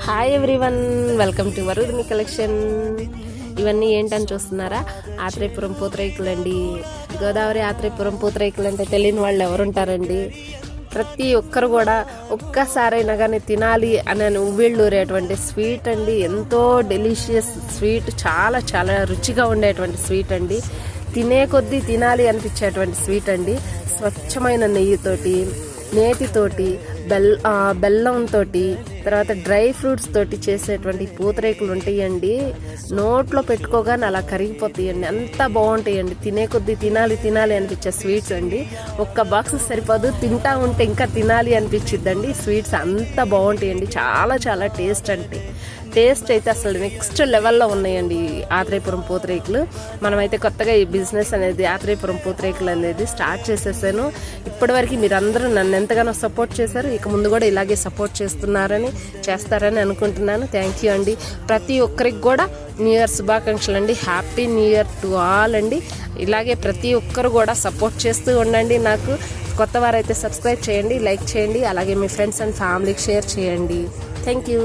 Hi everyone, welcome to Varudhini collection. ఇవన్నీ ఏంటని చూస్తున్నారా? ఆత్రేయపురం పూతరేకులు అండి. గోదావరి ఆత్రేయపురం పూతరేకులు అంటే తెలియని వాళ్ళు ఎవరుంటారండి? ప్రతి ఒక్కరు కూడా ఒక్కసారైనా కానీ తినాలి అని ఉవ్విళ్ళూరేటువంటి స్వీట్ అండి. ఎంతో డెలిషియస్ స్వీట్, చాలా చాలా రుచిగా ఉండేటువంటి స్వీట్ అండి. తినే కొద్దీ తినాలి అనిపించేటువంటి స్వీట్ అండి. స్వచ్ఛమైన నెయ్యితోటి, నేతితోటి, బెల్లంతో, తర్వాత డ్రై ఫ్రూట్స్ తోటి చేసేటువంటి పూతరేకులు ఉంటాయండి. నోట్లో పెట్టుకోగానే అలా కరిగిపోతాయండి. అంత బాగుంటాయండి. తినే కొద్దీ తినాలి తినాలి అనిపించే స్వీట్స్ అండి. ఒక్క బాక్స్ సరిపోదు, తింటా ఉంటే ఇంకా తినాలి అనిపించిద్దండి. స్వీట్స్ అంత బాగుంటాయండి. చాలా చాలా టేస్ట్ అయితే అసలు నెక్స్ట్ లెవెల్లో ఉన్నాయండి ఆత్రేయపురం పూతరేకులు. మనమైతే కొత్తగా ఈ బిజినెస్ అనేది ఆత్రేయపురం పూతరేకులు అనేది స్టార్ట్ చేసేసాను. ఇప్పటివరకు మీరందరూ నన్ను ఎంతగానో సపోర్ట్ చేశారు. ఇక ముందు కూడా ఇలాగే సపోర్ట్ చేస్తారని అనుకుంటున్నాను. థ్యాంక్ యూ అండి. ప్రతి ఒక్కరికి కూడా న్యూ ఇయర్ శుభాకాంక్షలు అండి. Happy new year to all అండి. ఇలాగే ప్రతి ఒక్కరు కూడా సపోర్ట్ చేస్తూ ఉండండి. నాకు కొత్త వారైతే సబ్స్క్రైబ్ చేయండి, లైక్ చేయండి, అలాగే మీ ఫ్రెండ్స్ అండ్ ఫ్యామిలీకి షేర్ చేయండి. Thank you.